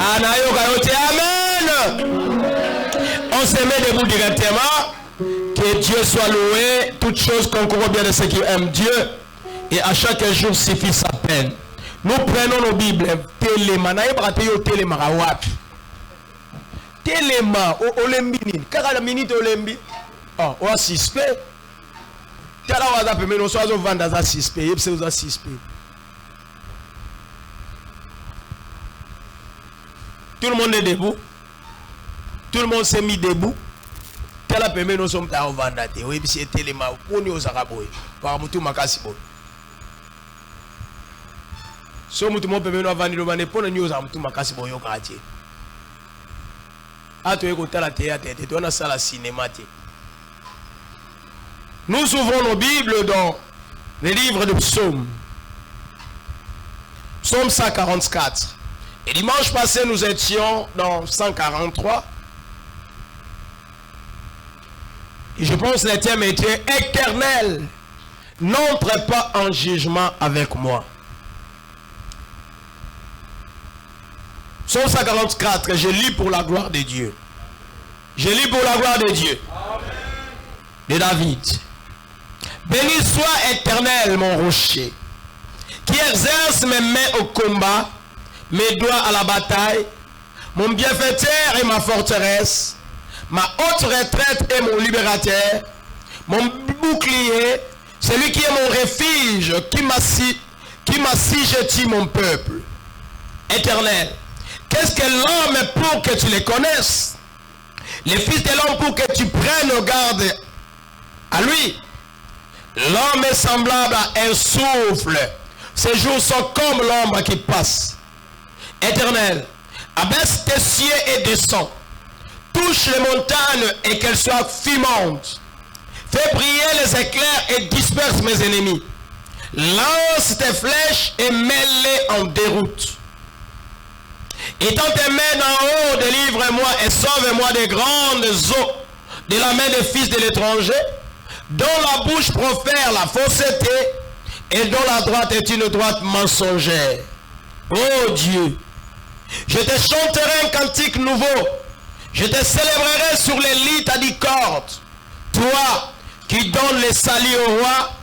Amen. On se met debout directement. Que Dieu soit loué. Toutes choses concourent bien de ceux qui aiment Dieu. Et à chaque jour suffit sa peine. Nous prenons nos Bibles. Téléma. Téléma. Téléma. Olembi. Kaka la minute olembi. Oh, on a 6P. Tala waza pe mais nous sommes au vendre à 6P. Yep, c'est aux 6P. Tout le monde est debout. Tout le monde s'est mis debout. Tala pe mais nous sommes au vendre. Oui, c'est téléma. On est aux Arabois. Par mutu makasi bo. So mutu mo pe mais nous vendre le vendre pour nous aux mutu makasi bo yo quartier. Ah, tu es côté la théâtre. Tu es dans la salle cinéma. Nous ouvrons nos Bibles dans les livres de Psaumes. Psaume 144. Et dimanche passé, nous étions dans 143. Et je pense que le thème était éternel. N'entre pas en jugement avec moi. Psaume 144, je lis pour la gloire de Dieu. Je lis pour la gloire de Dieu. Amen. De David. Béni soit Éternel, mon rocher, qui exerce mes mains au combat, mes doigts à la bataille, mon bienfaiteur et ma forteresse, ma haute retraite et mon libérateur, mon bouclier, celui qui est mon refuge, qui m'assiégit mon peuple. Éternel, qu'est-ce que l'homme pour que tu les connaisses? Les fils de l'homme pour que tu prennes garde à lui. L'homme est semblable à un souffle. Ses jours sont comme l'ombre qui passe. Éternel, abaisse tes cieux et descends. Touche les montagnes et qu'elles soient fumantes. Fais briller les éclairs et disperse mes ennemis. Lance tes flèches et mets-les en déroute. Étends tes mains d'en haut, délivre-moi et sauve-moi des grandes eaux de la main des fils de l'étranger, dont la bouche profère la fausseté et dont la droite est une droite mensongère. Oh Dieu, je te chanterai un cantique nouveau, je te célébrerai sur les lits à 10 cordes. Toi qui donnes les salis au roi,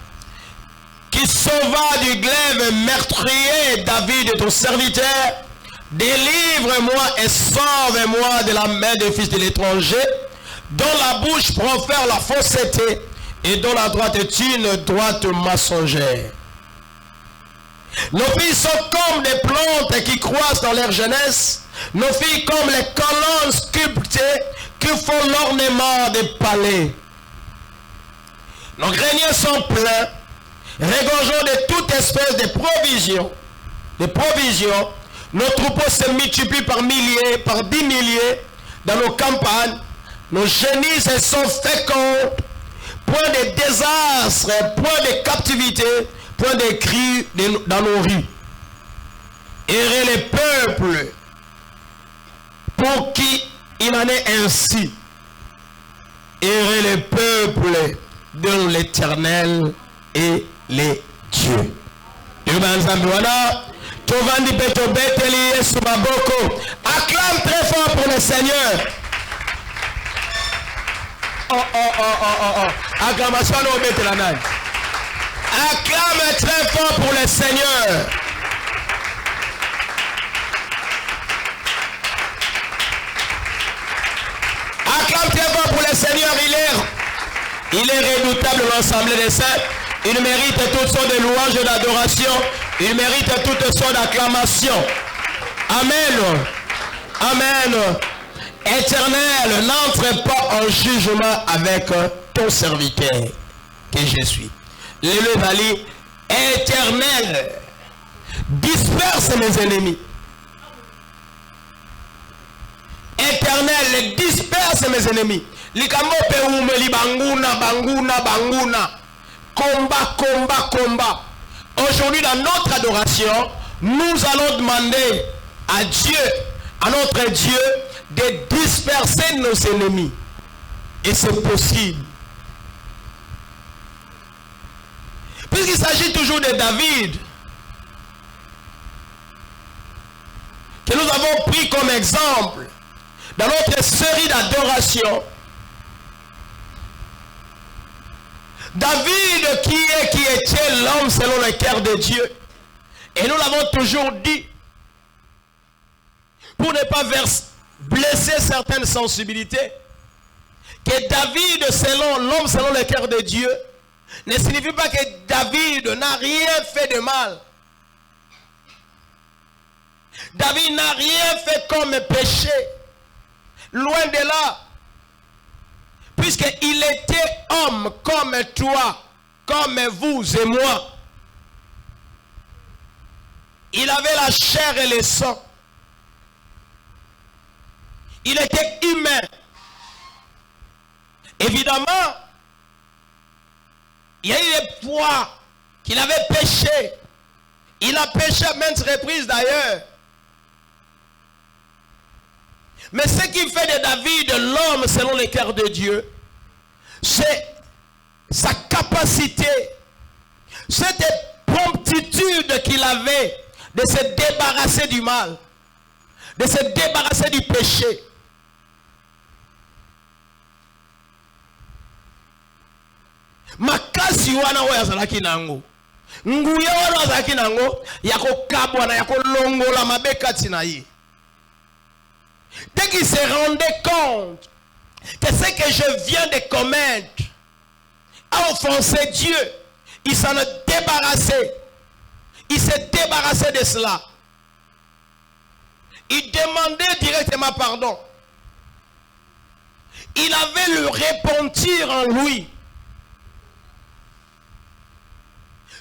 qui sauva du glaive meurtrier David ton serviteur, délivre-moi et sauve-moi de la main des fils de l'étranger, dont la bouche profère la fausseté et dont la droite est une droite mensongère. Nos filles sont comme des plantes qui croissent dans leur jeunesse, nos filles comme les colonnes sculptées qui font l'ornement des palais. Nos greniers sont pleins, regorgeant de toute espèce de provisions. Nos troupeaux se multiplient par milliers, par 10 milliers dans nos campagnes. Nos génisses sont fécondes. Point de désastre, point de captivité, point de cris dans nos rues. Errez les peuples pour qui il en est ainsi. Errez les peuples dont l'Éternel est les dieux. Acclame très fort pour le Seigneur. Acclamation au Béthélanai. Acclame très fort pour le Seigneur. Acclame très fort pour le Seigneur. Il est redoutable l'ensemble des saints. Il mérite toutes sortes de louanges et d'adoration. Il mérite toutes sortes d'acclamations. Amen. Amen. Éternel, n'entre pas en jugement avec ton serviteur que je suis. Le Vali, Éternel, disperse mes ennemis. Éternel, disperse mes ennemis. Likamope umeli banguna. Combat. Aujourd'hui, dans notre adoration, nous allons demander à Dieu, à notre Dieu, de disperser nos ennemis. Et c'est possible. Puisqu'il s'agit toujours de David, que nous avons pris comme exemple dans notre série d'adoration. David qui était l'homme selon le cœur de Dieu. Et nous l'avons toujours dit, pour ne pas blesser certaines sensibilités, que David selon l'homme selon le cœur de Dieu ne signifie pas que David n'a rien fait de mal. David n'a rien fait comme péché. Loin de là. Puisqu'il était homme comme toi, comme vous et moi. Il avait la chair et le sang. Il était humain. Évidemment, il y a eu des fois qu'il avait péché. Il a péché à maintes reprises d'ailleurs. Mais ce qui fait de David l'homme selon le cœur de Dieu, c'est sa capacité, cette promptitude qu'il avait de se débarrasser du mal, de se débarrasser du péché. Makasi wana oyo azalaki nango, nguya wana azalaki nango ya kokabwa na ya kolongola mabe kati na ye. Dès qu'il se rendait compte que ce que je viens de commettre a offensé Dieu, il s'en est débarrassé. Il s'est débarrassé de cela. Il demandait directement pardon. Il avait le repentir en lui.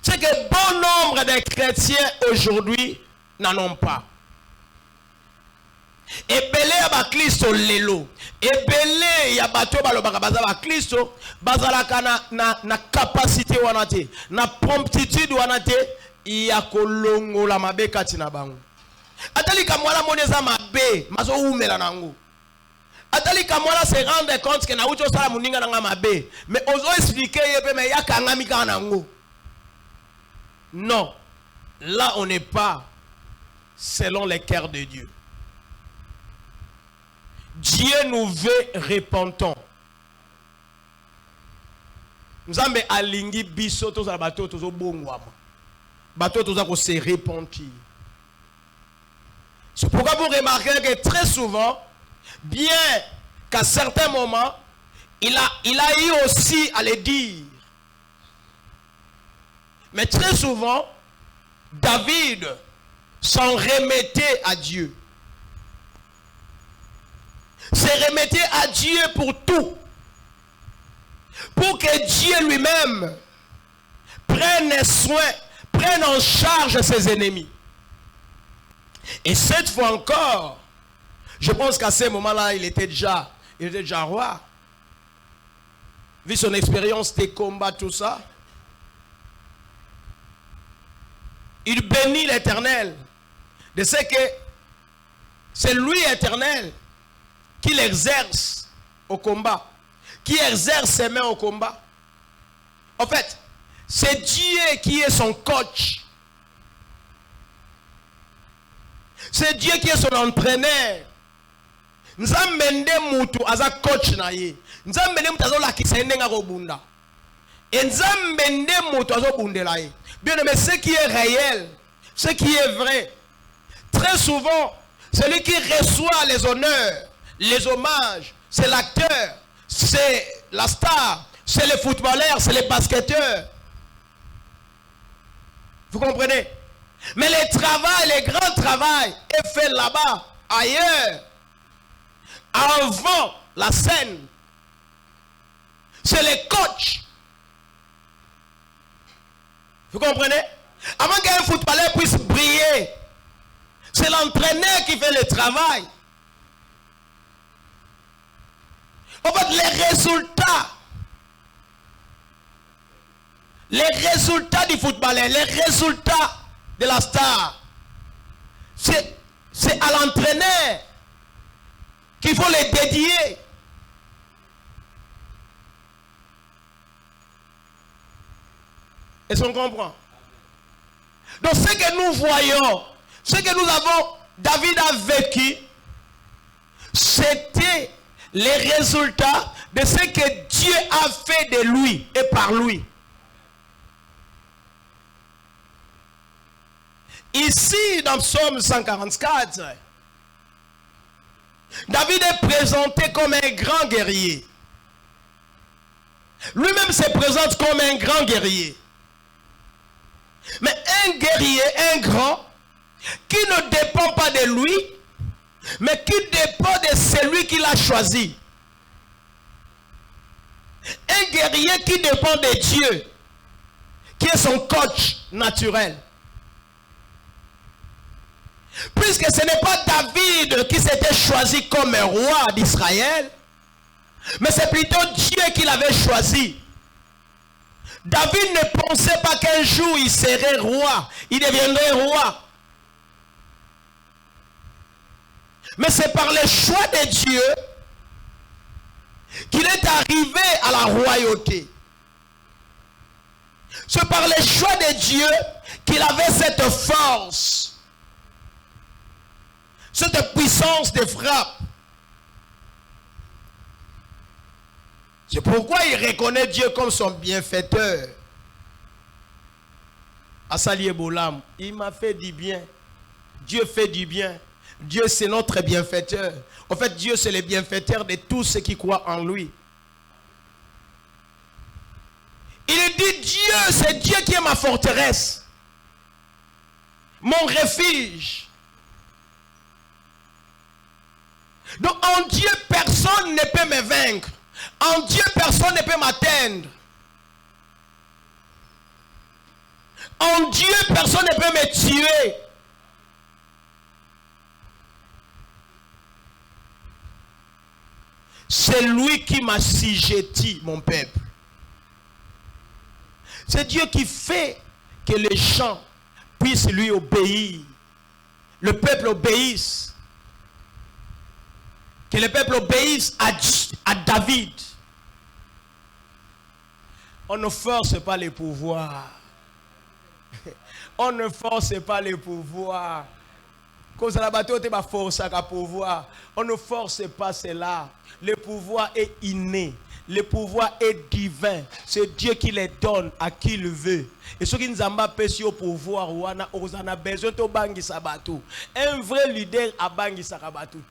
C'est que bon nombre de chrétiens aujourd'hui n'en ont pas. Ebele ya ba Kristo lelo, ebele ya bato balobaka baza ba Kristo bazalaka na capacité wana te, na promptitude wana te ya kolongola mabe kati na bango. Atali kamwala moneza mabe mazo umela nango. Atali kamwala se rendre compte que na ucho sala muninga na mabe, mais ozo expliquer yebe me yakanga mika nango. Non, là on n'est pas selon les cœurs de Dieu. Dieu nous veut repentants. Nous avons alingi biso tous à bateau tous au bongwama. Bateau tous à se repentir. C'est pourquoi vous remarquez que très souvent, bien qu'à certains moments, il a eu aussi à le dire. Mais très souvent, David s'en remettait à Dieu. Se remettait à Dieu pour tout. Pour que Dieu lui-même prenne soin, prenne en charge ses ennemis. Et cette fois encore, je pense qu'à ce moment-là, il était déjà roi. Vu son expérience des combats, tout ça. Il bénit l'Éternel de ce que c'est lui éternel qui l'exerce au combat, qui exerce ses mains au combat. En fait, c'est Dieu qui est son coach. C'est Dieu qui est son entraîneur. Nzambende mutu aza coach na ye. Nzambende mutu azo lakisa ndenga ko bunda. Et nzambende mutu azo bundela ye. Bien aimé, ce qui est réel, ce qui est vrai, très souvent, celui qui reçoit les honneurs, les hommages, c'est l'acteur, c'est la star, c'est le footballeur, c'est le basketteur. Vous comprenez? Mais le travail, le grand travail est fait là-bas, ailleurs, avant la scène. C'est le coach. Vous comprenez? Avant qu'un footballeur puisse briller, c'est l'entraîneur qui fait le travail. En fait, les résultats du footballeur, les résultats de la star, c'est à l'entraîneur qu'il faut les dédier. Est-ce qu'on comprend? Donc ce que nous voyons, ce que nous avons David a vécu, c'était les résultats de ce que Dieu a fait de lui et par lui. Ici, dans Psaume 144, David est présenté comme un grand guerrier. Lui-même se présente comme un grand guerrier. Mais un guerrier, un grand, qui ne dépend pas de lui, mais qui dépend de celui qu'il a choisi. Un guerrier qui dépend de Dieu, qui est son coach naturel. Puisque ce n'est pas David qui s'était choisi comme roi d'Israël, mais c'est plutôt Dieu qui l'avait choisi. David ne pensait pas qu'un jour il serait roi, il deviendrait roi. Mais c'est par le choix de Dieu qu'il est arrivé à la royauté. C'est par le choix de Dieu qu'il avait cette force, cette puissance de frappe. C'est pourquoi il reconnaît Dieu comme son bienfaiteur. Asali Ebolam, il m'a fait du bien. Dieu fait du bien. Dieu c'est notre bienfaiteur. En fait, Dieu c'est le bienfaiteur de tous ceux qui croient en lui. Il dit Dieu, c'est Dieu qui est ma forteresse, mon refuge. Donc en Dieu, personne ne peut me vaincre. En Dieu, personne ne peut m'atteindre. En Dieu, personne ne peut me tuer. C'est lui qui m'a assujetti, mon peuple. C'est Dieu qui fait que les gens puissent lui obéir. Le peuple obéisse. Que le peuple obéisse à David. On ne force pas les pouvoirs. On ne force pas les pouvoirs. Cause la bateau te ba force à pouvoir. On ne force pas cela. Le pouvoir est inné. Le pouvoir est divin. C'est Dieu qui les donne à qui il veut. Et ceux qui nous ont pas au pouvoir, on a besoin de bangi sabatou. Un vrai leader a bangi sabatou.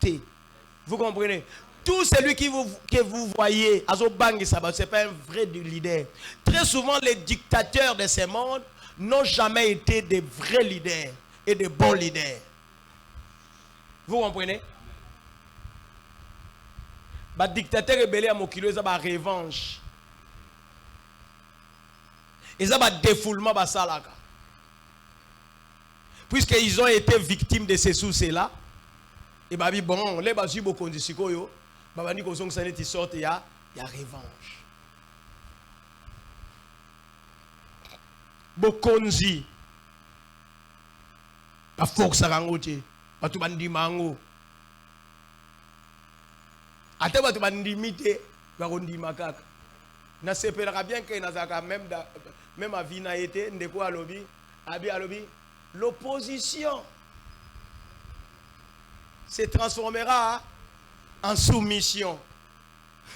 Vous comprenez? Tout celui que vous voyez à bangi sabatou, ce n'est pas un vrai leader. Très souvent, les dictateurs de ce monde n'ont jamais été des vrais leaders et des bons leaders. Vous comprenez? Les dictateurs rebelles à Mokilo, ils ont une revanche. Ils ont un défoulement. Puisqu'ils ont été victimes de ces soucis-là, et bien bon, les basus beaucoup de sikoyo, babani ko song saneti sorte ya revanche. Bokonzi, ba force rangote, ba tu bandi mango. Ate ba tu bandi mite, ba rondi makaka. Na sepelaka bien que nazaka même à vie na été ndeko alobi, abi alobi, l'opposition se transformera en soumission.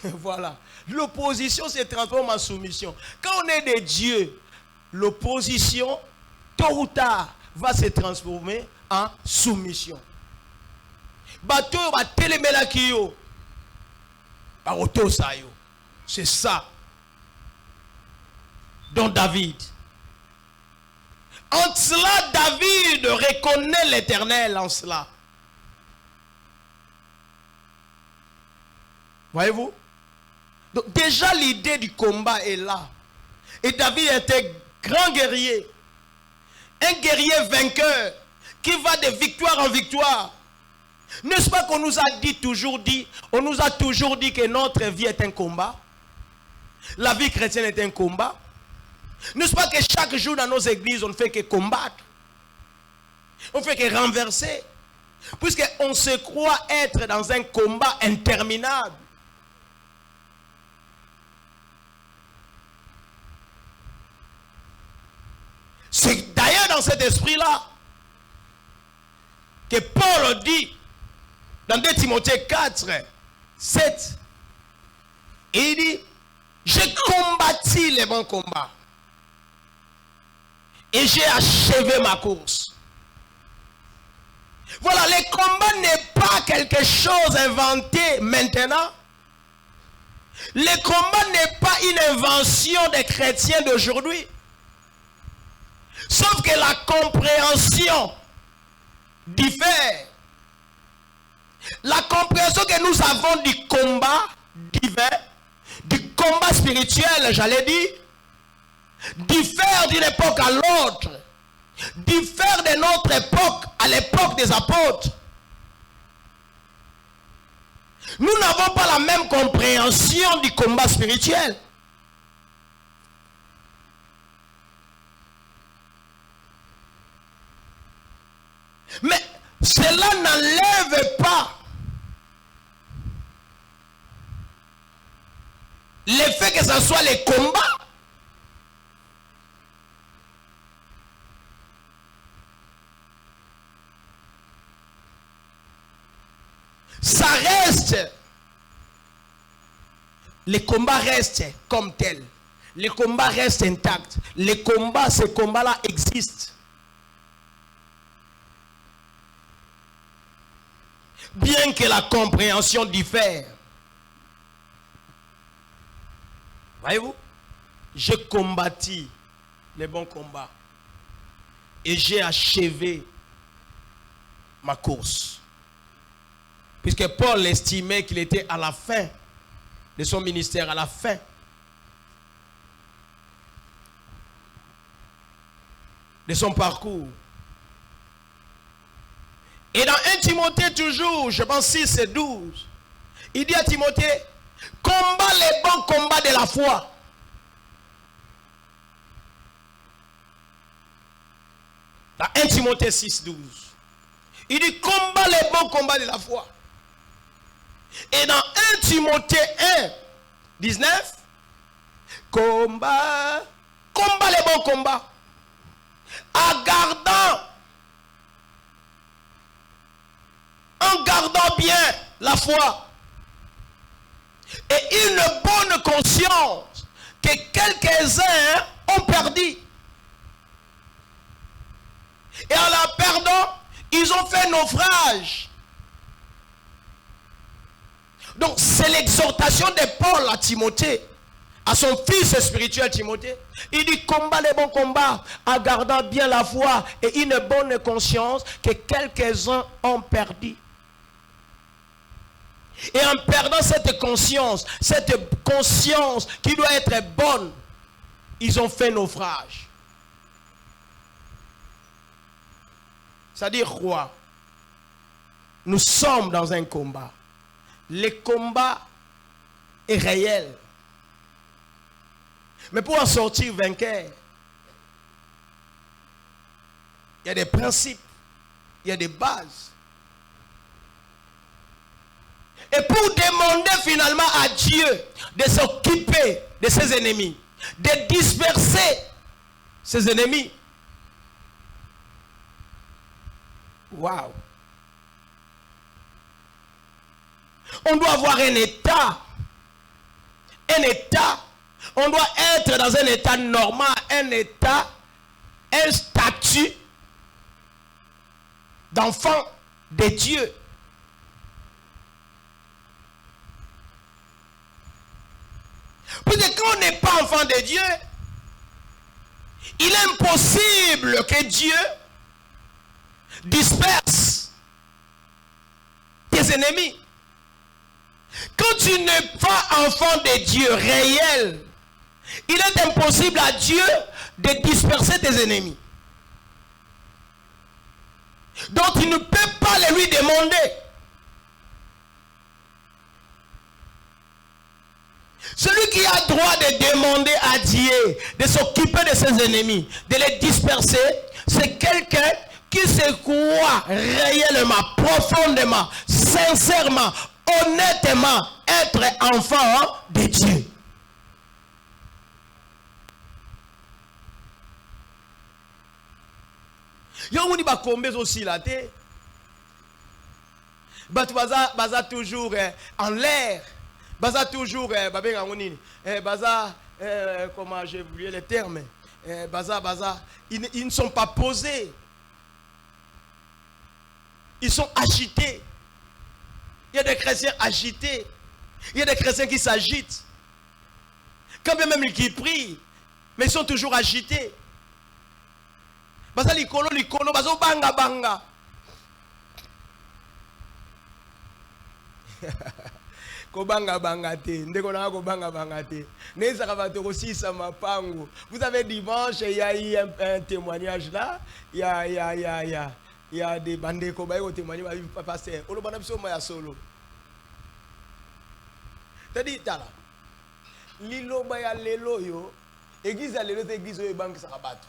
Voilà. L'opposition se transforme en soumission. Quand on est des dieux, l'opposition, tôt ou tard, va se transformer en soumission. Bateau va télémela kiyo. Baroto sayo. C'est ça. Donc David. En cela, David reconnaît l'Éternel en cela. Voyez-vous? Donc déjà l'idée du combat est là. Et David était grand guerrier. Un guerrier vainqueur qui va de victoire en victoire. N'est-ce pas qu'on nous a toujours dit que notre vie est un combat? La vie chrétienne est un combat. N'est-ce pas que chaque jour dans nos églises, on ne fait que combattre? On ne fait que renverser. Puisqu'on se croit être dans un combat interminable. C'est d'ailleurs dans cet esprit-là que Paul dit dans 2 Timothée 4, 7. Et il dit, j'ai combattu les bons combats. Et j'ai achevé ma course. Voilà, le combat n'est pas quelque chose inventé maintenant. Le combat n'est pas une invention des chrétiens d'aujourd'hui. Sauf que la compréhension diffère. La compréhension que nous avons du combat divin, du combat spirituel, j'allais dire, diffère d'une époque à l'autre, diffère de notre époque à l'époque des apôtres. Nous n'avons pas la même compréhension du combat spirituel. Mais cela n'enlève pas l'effet que ce soit les combats. Ça reste. Les combats restent comme tels. Les combats restent intacts. Les combats, ces combats-là existent. Bien que la compréhension diffère. Voyez-vous? J'ai combattu les bons combats. Et j'ai achevé ma course. Puisque Paul estimait qu'il était à la fin de son ministère, à la fin. De son parcours. Et dans 1 Timothée toujours, je pense 6 et 12, il dit à Timothée, combat les bons combats de la foi. Dans 1 Timothée 6, 12, il dit combat les bons combats de la foi. Et dans 1 Timothée 1, 19, combat les bons combats. En gardant bien la foi. Et une bonne conscience que quelques-uns ont perdu. Et en la perdant, ils ont fait naufrage. Donc c'est l'exhortation de Paul à Timothée, à son fils spirituel Timothée. Il dit combat les bons combats en gardant bien la foi et une bonne conscience que quelques-uns ont perdu. Et en perdant cette conscience qui doit être bonne, ils ont fait naufrage. C'est-à-dire quoi? Nous sommes dans un combat. Le combat est réel. Mais pour en sortir vainqueur, il y a des principes, il y a des bases. Et pour demander finalement à Dieu de s'occuper de ses ennemis, de disperser ses ennemis. Waouh! On doit avoir un état. On doit être dans un état normal, un statut d'enfant de Dieu. Parce que quand on n'est pas enfant de Dieu, il est impossible que Dieu disperse tes ennemis. Quand tu n'es pas enfant de Dieu réel, il est impossible à Dieu de disperser tes ennemis. Donc tu ne peux pas les lui demander. Celui qui a droit de demander à Dieu de s'occuper de ses ennemis, de les disperser, c'est quelqu'un qui se croit réellement, profondément, sincèrement, honnêtement être enfant de Dieu. Yo on dit ba combien aussi là té. Baza toujours en l'air. Baza toujours, comment j'ai oublié le terme. Ils ne sont pas posés. Ils sont agités. Il y a des chrétiens agités. Il y a des chrétiens qui s'agitent. Quand bien même qui prient, mais ils sont toujours agités. Baza likolo, bazo banga. Vous savez, dimanche, il y a eu un témoignage là. Il y a des bandits qui ont témoigné. C'est-à-dire, lilo baya lelo yo, église lelo c'est église yo banque sakabato.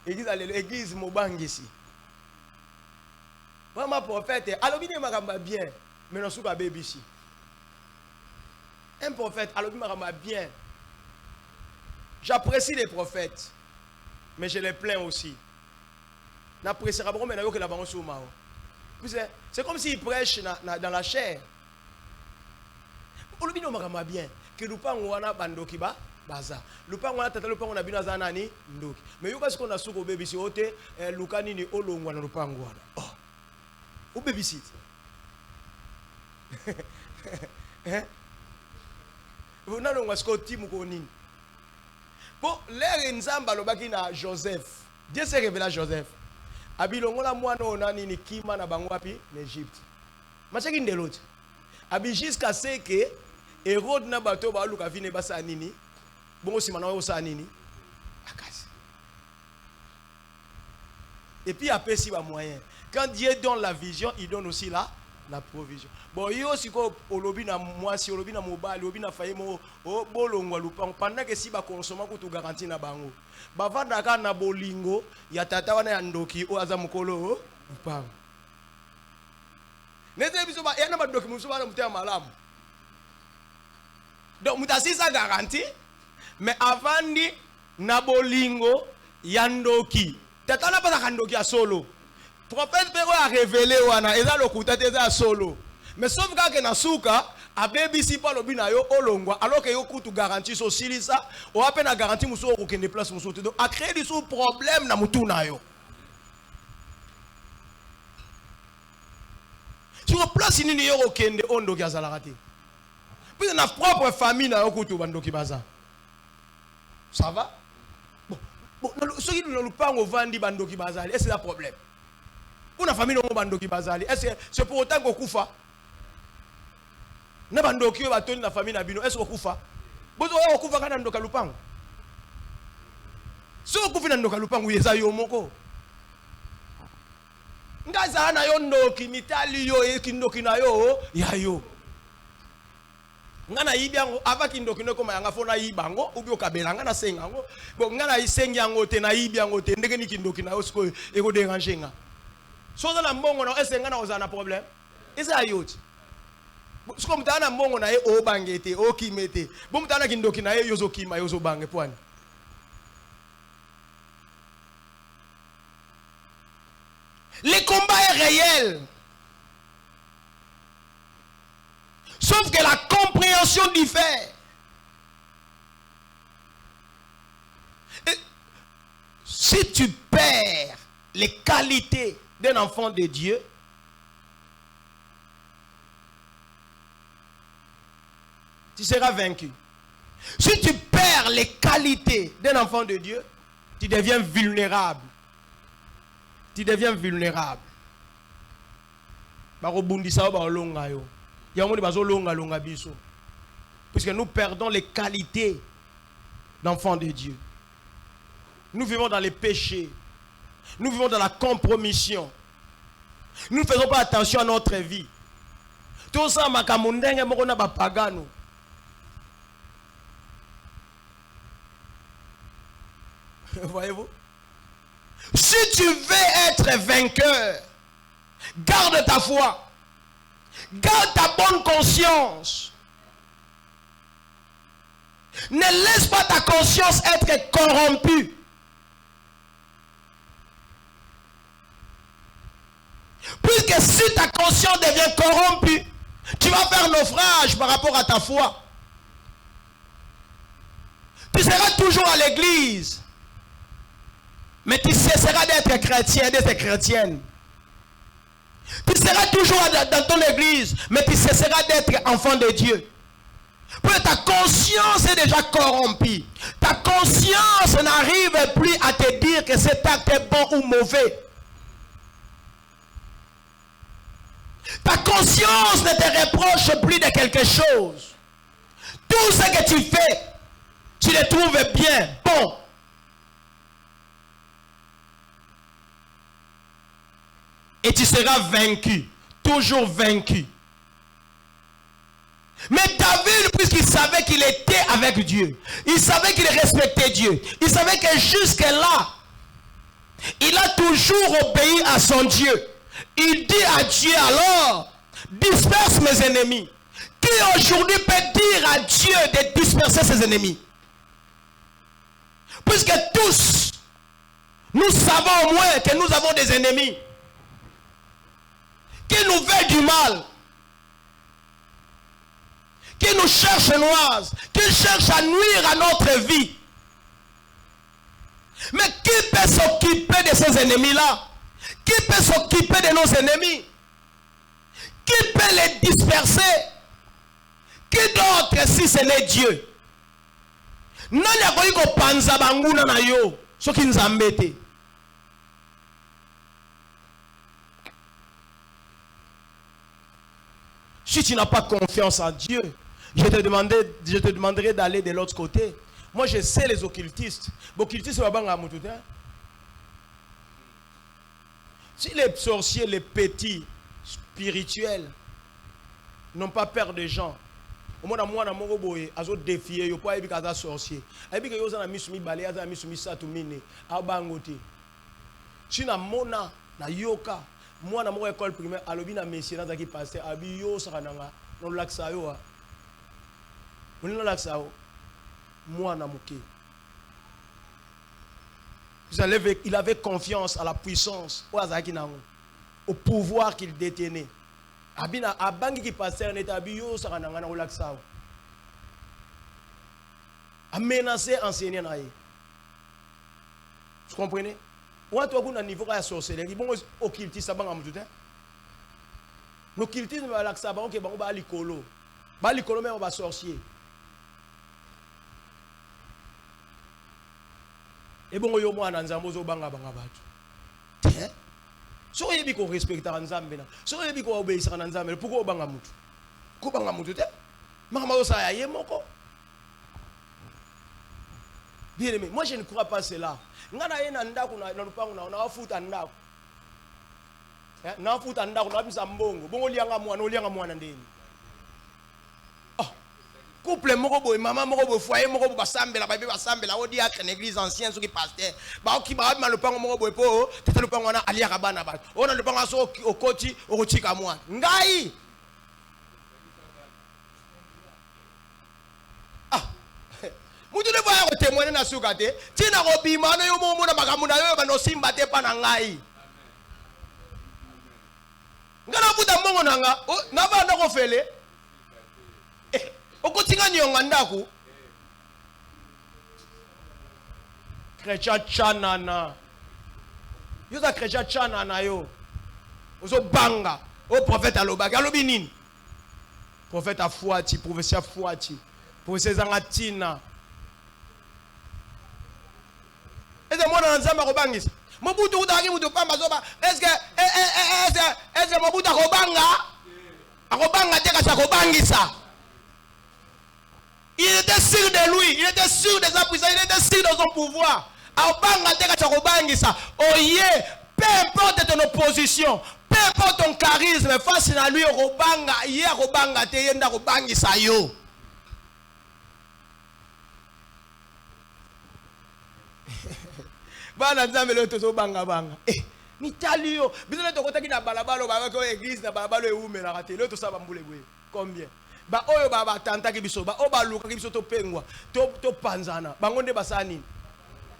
Église lelo église mobangisi. Vraiment prophète, alobine makamba bien, mais non souka bébisi. Un prophète, alobine makamba bien. J'apprécie les prophètes, mais je les plains aussi. N'apprécie pas beaucoup mais n'ayo que la banque sur mao. C'est comme s'ils prêchent dans la chair. Alobine makamba bien. Que lupango wana bandoki baza lupango wana tata lupango na bino za nani ndoki mais yoka siko na suko bebisi ote lukani ni olongwa na lupango wana o bebisi vona longwa siko timu ko nini po l'air nzamba lobaki na Joseph. Dieu s'est révélé à Joseph abilongola mwana onani ni kima na bango wapi en Égypte machaki ndelote abi jusqu'à ce que Hérode na bato ba luka vine basa nini bongo simana wa sa nini akasi. Et puis après si ba moyen quand Dieu donne la vision il donne aussi la provision. Bon yo siko olobi na mwasi olobi na mobali olobi na fayemo o bolongwa lupango pendant que si ba consomma ko tu garantie na bango ba vanda ka na bolingo ya tata wana ya ndoki o aza mukolo lupango nete biso ba yana ba ndoki muso ba na mutia malamu. Donc, nous avons sa garantie, mais avant de Nabolingo, Yandoki. Tata n'a pas Yandoki à solo. Prophète Péro a révélé, wana, et ça le coup, à solo. Mais sauf que Nasuka, a baby si pas le binayo, olongwa, alors que yo tu garantie sur Silisa, ou à peine à garantie muso ou qu'une place muso. Donc, a créé des sous-problèmes na mutunayo. Sur le place, il n'y a aucun de ondo gazalarati. Puis dans notre propre famille, na yokutu bandoki baza. Ça va? Bon, ceux qui ne pas vendre bandoki bazali, est-ce que c'est un problème? Pour la famille, on bandoki bazali. Est-ce que c'est pour autant qu'on koufa? Na bandoki va tenir la famille na bino. Est-ce qu'on koufa? Bozo on koufa kana ndoka lupango. Si on koufa na ndoka lupango yeza yo moko. Ngaza na yo ndoki mitali yo ekindoki na yo ya yo. Ngana yibango avaki ndokino koma yanga fona yibango ubi okabela ngana sengango bo ngana isengi yango te na yibango te ndenge ni kindoki na osko eko déranger nga so za na mbongo na esenga na ozana problème eza yoti siko mutana mbongo na ye o bangete o kimete bo mutana kindoki na ye yozo kima yozo bange pwani. Le combat est réel. Sauf que la compréhension diffère. Et si tu perds les qualités d'un enfant de Dieu, tu seras vaincu. Si tu perds les qualités d'un enfant de Dieu, tu deviens vulnérable. Tu deviens vulnérable. Puisque nous perdons les qualités d'enfants de Dieu. Nous vivons dans les péchés. Nous vivons dans la compromission. Nous ne faisons pas attention à notre vie. Tout ça, voyez-vous? Si tu veux être vainqueur, garde ta foi. Garde ta bonne conscience. Ne laisse pas ta conscience être corrompue. Puisque si ta conscience devient corrompue, tu vas faire naufrage par rapport à ta foi. Tu seras toujours à l'église, mais tu cesseras d'être chrétien, d'être chrétienne. Tu seras toujours dans ton église, mais tu cesseras d'être enfant de Dieu. Parce que ta conscience est déjà corrompue. Ta conscience n'arrive plus à te dire que cet acte est bon ou mauvais. Ta conscience ne te reproche plus de quelque chose. Tout ce que tu fais, tu le trouves bien, bon. Et tu seras vaincu, toujours vaincu. Mais David, puisqu'il savait qu'il était avec Dieu, il savait qu'il respectait Dieu, il savait que jusque-là, il a toujours obéi à son Dieu. Il dit à Dieu alors, disperse mes ennemis. Qui aujourd'hui peut dire à Dieu de disperser ses ennemis? Puisque tous, nous savons au moins que nous avons des ennemis qui nous veulent du mal, qui nous cherchent noises, qui cherchent à nuire à notre vie. Mais qui peut s'occuper de ces ennemis-là? Qui peut s'occuper de nos ennemis? Qui peut les disperser? Qui d'autre si ce n'est Dieu? Nani akoki kopanza banguna na yo soki nzambe te? Si tu n'as pas confiance en Dieu, je te demanderai d'aller de l'autre côté. Moi je sais les occultistes. Occultistes c'est banga mutu te. Si les sorciers, les petits spirituels n'ont pas peur des gens, au moins moi na moko boye azo défier yo pa ebika za sorcier. Ebika yo za na misumi balé za misumi satu mine abangote. Si na mona na yoka moi na moko école primaire alobi na monsieur na zaki passer abi yo sakananga no laksa yo a. On laksa yo moi na moké. Il avait confiance à la puissance, au pouvoir qu'il détenait. Abina abangi qui passait en état bio sakananga au lac sao. A menacé enseignant naïe. Vous comprenez? Ou à toi qu'on a niveau à sorcellerie, bon occultisme ça banga mututé. L'occultisme va lac sao que bon ba likolo. Ba likolo mais on va sorcier. Et bon yo mwana nzambo zo banga banga batu. So yebi ko respecta nzambe na. So yebi ko obéissir na nzambe pourquoi obanga mutu? Ko banga mutu te? Mama yo sa ya ye moko. Bien aimé, moi je ne crois pas cela. Ngana yena ndako na lupango na wafuta ndako. Na wafuta ndako na bisa mbongo. Bongo lianga mwana ndeni. Couple moko boy maman moko boy foyer moko boy basambela ba basambela o diacre l'église ancienne soki pasteur ba ki ba ma lopango moko boy po tete lopango na alia kabana ba ona lopango so okoti okotika mwana ngai mutu ne voya ko témoigner na suka te tina ko bima na yo momo na makambo na yo ba no simba te pa na ngai ngana buta mongo nanga na ba ndako fele okotinga nyonga ndako chrétien chanana yo za chrétien chanana yo ozo banga o prophète alobaki alobi nini prophète afuati prophétie afuati prophétie zanga tina eze mwana nzamba kobangisa mobutu utaki mutu pamba zoba est-ce mobutu akobanga te kasi akobangisa. Il était sûr de lui, il était sûr de sa puissance, il était sûr de son pouvoir. Peu importe ton opposition, peu importe ton charisme, face à lui, Robanga, hier Robanga, te yenda Robangi sayo. Bana nzambe le tozo banga banga. Mitalio, bizana to kota ki na balabalo ba ko église na balabalo e umela raté le to sa bambule boye. Combien? Ba oyo baba tanta ki biso ba o ba luka ki biso to pengwa to panzana bango nde basani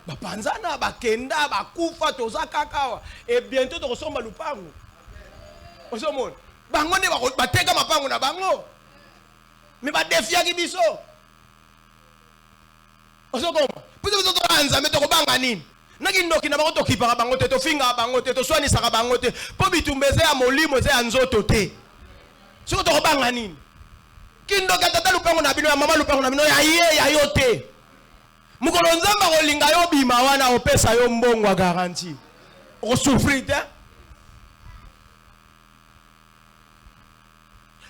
ba panzana ba kenda ba kufa to za kakawa et bientôt to kosomba lupango Osomon. Bango ne bateka mapango na bango. Mais ba defia ki biso. Osokoma. Puzo biso to anza me to ko banga nini? Naki ndoki na bango to kipaka bango te to finga bango te to swani saka bango te. Po bitumbeze ya molimo ze anzoto te. Siko to ko banga nini? Kindo katata lupango na bino ya mama lupango na bino ya ye ya yote. Mukolo nzamba ko linga yo bima wana opesa yo mbongo wa garantie. O souffrir te.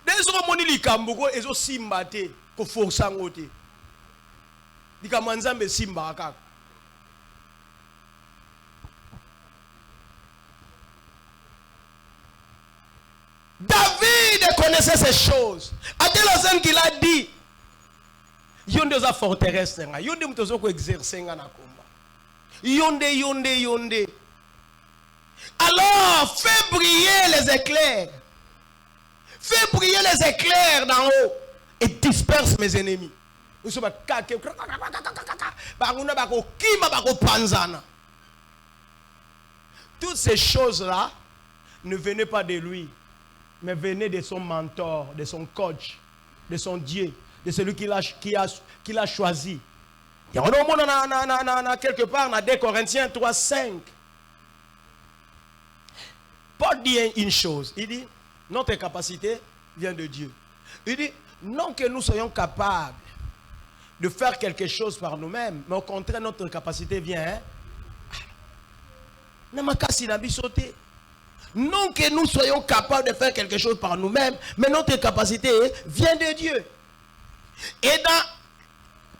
Deso ko moni likambo ko ezo simba te ko força ngote. Likambo nzambe simba kaka. David connaissait ces choses. À tel point qu'il a dit, yonde za forteresse nga, yonde mutozo ko exercer nga na komba. Yonde. Alors, fais briller les éclairs. Fais briller les éclairs d'en haut et disperse mes ennemis. Toutes ces choses-là ne venaient pas de lui, mais venaient de son mentor, de son coach, de son Dieu, de celui qu'il a choisi. Il y a quelque part dans 2 Corinthiens 3:5. Paul dit une chose, il dit, notre capacité vient de Dieu. Il dit, non que nous soyons capables de faire quelque chose par nous-mêmes, mais au contraire, notre capacité vient. Non que nous soyons capables de faire quelque chose par nous-mêmes, mais notre capacité vient de Dieu. Et dans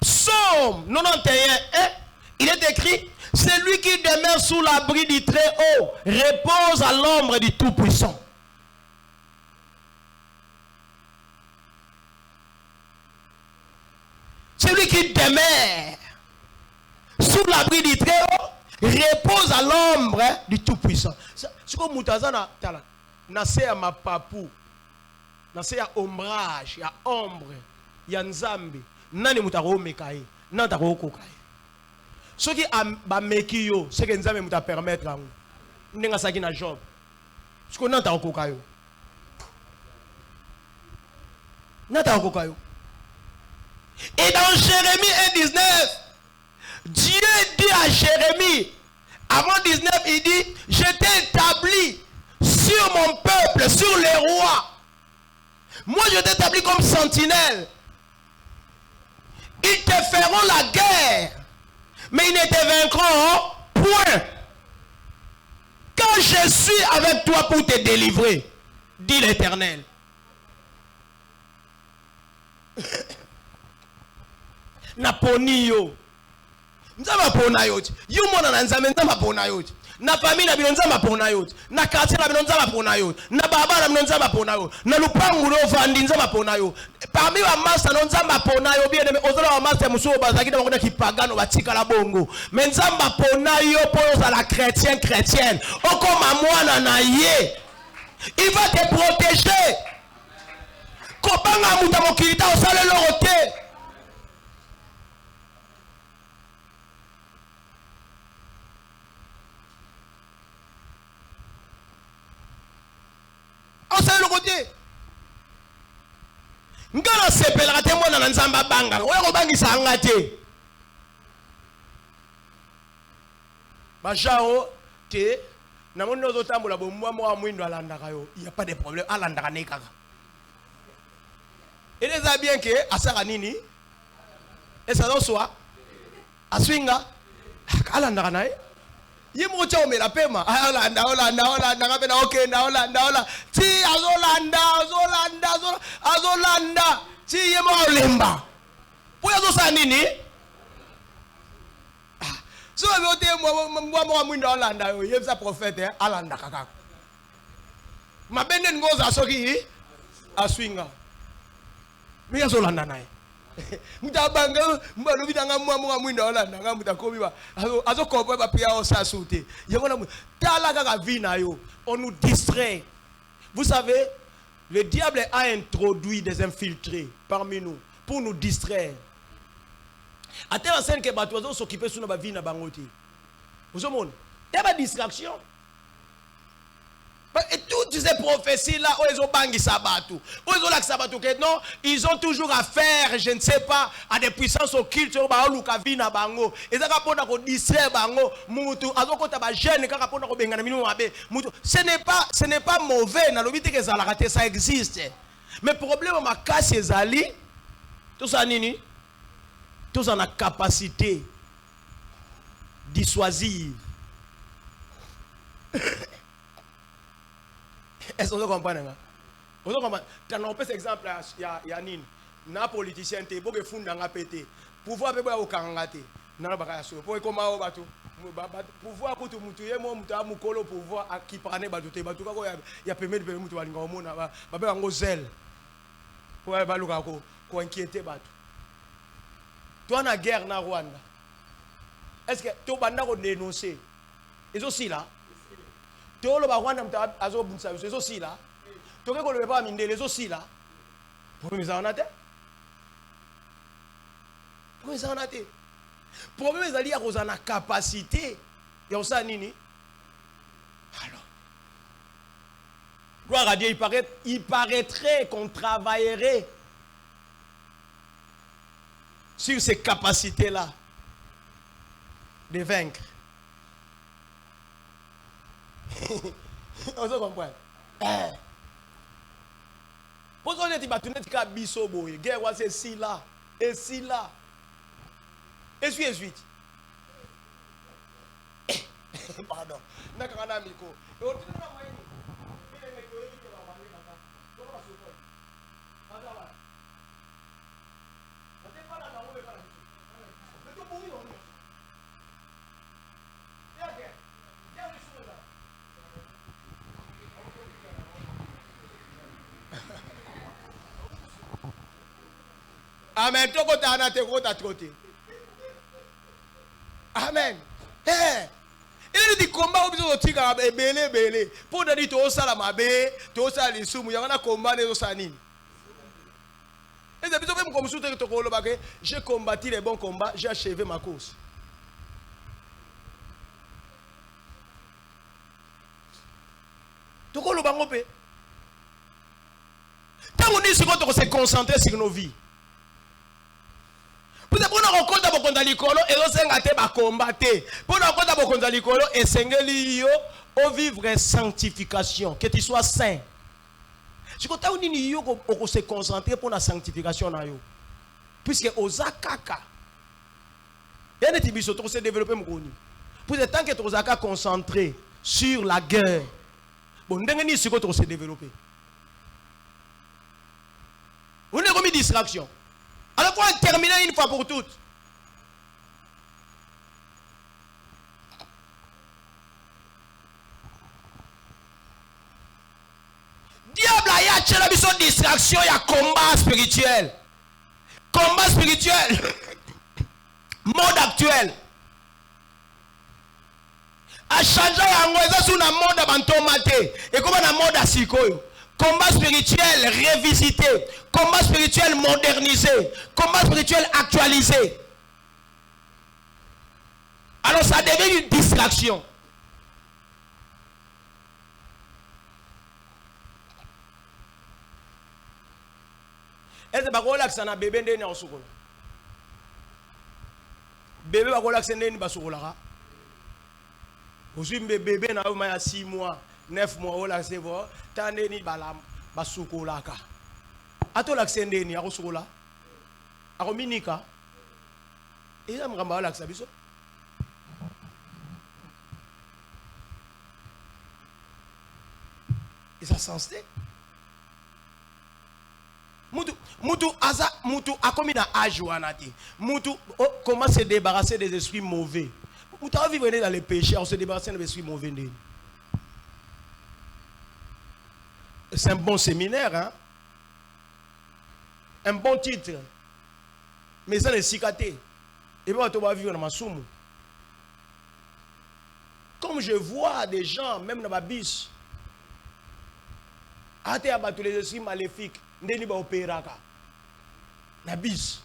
Psaume 91, il est écrit, celui qui demeure sous l'abri du Très-Haut repose à l'ombre du Tout-Puissant. Celui qui demeure sous l'abri du Très-Haut repose à l'ombre du Tout-Puissant. C'est comme Moutazana, nase ya mapapu, nase ya ombrage, ya ombre, ya nzambe, nani mutaro mekaye, nani mutaro kokaye. Ce qui a meki yo, c'est que nzambe muta permettre angu. Nenga saki na job. Ce qu'on nani mutaro kokayo. Nani mutaro kokayo. Et dans Jérémie 1:19, Dieu dit à Jérémie, avant 19, il dit, je t'ai établi sur mon peuple, sur les rois. Moi, je t'ai établi comme sentinelle. Ils te feront la guerre, mais ils ne te vaincront point. Quand je suis avec toi pour te délivrer, dit l'Éternel. Naponi yo. Nzamba pona yoti. Yo mona na nzambe nzamba pona yoti. Na famille na bino nzamba pona yoti. Na quartier na bino nzamba pona yoti. Na baba na bino nzamba pona yoti. Na lupangu lo vandi nzamba pona yoti. Parmi wa master no nzamba pona yo bien aimé ozola wa master musuo bazaki na bakona kipagano batika la bongo. Mais nzamba pona yo po za la chrétienne. Okoma mwana na ye. Il va te protéger. Kobanga muta mokilita osale lorote. C'est le côté. Ngala sepela te mona na nzamba banga. Oya ko bangisa ngate. Bajao te na mona zo tambola bo mwa mwindo alandaka yo. Il y a pas de problème alandaka ne kaka. Et les a bien que asaka nini? Et ça soit aswinga alandaka nae. Yimo cha omela pema Olanda ngapena okay na Olanda ti azolanda ti yemo olemba poya zo sa nini so vote mwa mwinda Olanda yo yebisa prophète alanda kaka mabende ngoza soki aswinga mi azolanda nae mutabanga mbalo bitanga mwa mwinda Olanda nga mutakobi ba azokopa ba pia osasute yebona tala kaka vina yo on nous distrait. Vous savez, le diable a introduit des infiltrés parmi nous pour nous distraire. A tel scène que batozo s'occuper sur nos vina bangoti. Vous savez, il y a pas distraction. Et toutes ces prophéties-là, ils ont bangé Sabatou. Ils ont l'accès Sabatou. Non, ils ont toujours affaire, je ne sais pas, à des puissances occultes. Ils ont ce n'est pas mauvais. Ça existe. Mais le problème, c'est que tout ça, tout ça a la capacité dissuasive. Est-ce que vous comprenez? Vous comprenez? Tu as un exemple, il y a Nine. Na politicien te boge funda nga pété. Pouvoir beba o kangate. Na ba kaso. Pour comment o batu? Pouvoir pour tout mutu ye mo muta mukolo pouvoir akipane batu te batu kako ya permettre de mutu balinga omona ba ba ngo zel. Pour ba luka ko inquiéter batu. Toi na guerre na Rwanda. Est-ce que tu banda ko dénoncer? Ils aussi là. Tolo ba Rwanda mta azo bunsa ils aussi là. Toke ko le pas minde les aussi là. Pour mes en até. Pour mes en até. Problème c'est à cause de la capacité. Et on sait nini. Alors. Gloire à Dieu, il paraîtrait qu'on travaillerait sur ces capacités-là de vaincre. On se comprend. Pour qu'on ait dit que tu as biso boy, guerre c'est si là et si là. Et suite. Pardon. Nakana miko. Amen. Toko tana te kota trote. Amen. Il dit combat obiso tika belé. Pour dire to sala mabe, to sala lisumu yangana combat les osanine. Et depuis que comme soutenir to kolo bagé, j'ai combattu les bons combats, j'ai achevé ma course. To kolo bango pe. Tant on dit qu'on se concentrer sur nos vies. Pour nous rencontrer dans le likolo et nous senga combattre. Pour nous rencontrer dans le likolo et senga liyo au vivre sanctification, que tu sois saint. Je crois que nous devons se concentrer pour la sanctification na yo. Puisque ozakaka. Et ne tibiso to se développer mukoni. Pour le temps que tu ozaka concentré sur la guerre. Bon ndenge ni siko to se développer. On est comme une distraction. Alors il faut terminer une fois pour toutes. Diable a yaché la mission de distraction, il y a combat spirituel. Combat spirituel. Mode actuel. A changé un sur la mode à bantomate. Et comme un mode à sikoyo. Combat spirituel révisité, combat spirituel modernisé, combat spirituel actualisé. Alors ça devient une distraction. Est-ce que vous avez un bébé qui est en soukola? Bébé va relaxer ndeni basoukola. Aujourd'hui bébé na eu 6 mois. 9 mois au lac c'est bon tandeni balam basukola ka ato lac sendeni akosukola akominika eza mukamba lac sabiso eza sensé mutu akomi na âge wana te mutu comment se débarrasser des esprits mauvais mutu a vivre dans les péchés on se débarrasser des esprits mauvais. C'est un bon séminaire, hein? Un bon titre. Mais ça, les cicatés. Et puis, on va vivre dans ma soume. Comme je vois des gens, même dans ma bis, à tous les esprits maléfiques, ils vont opérer. La bis.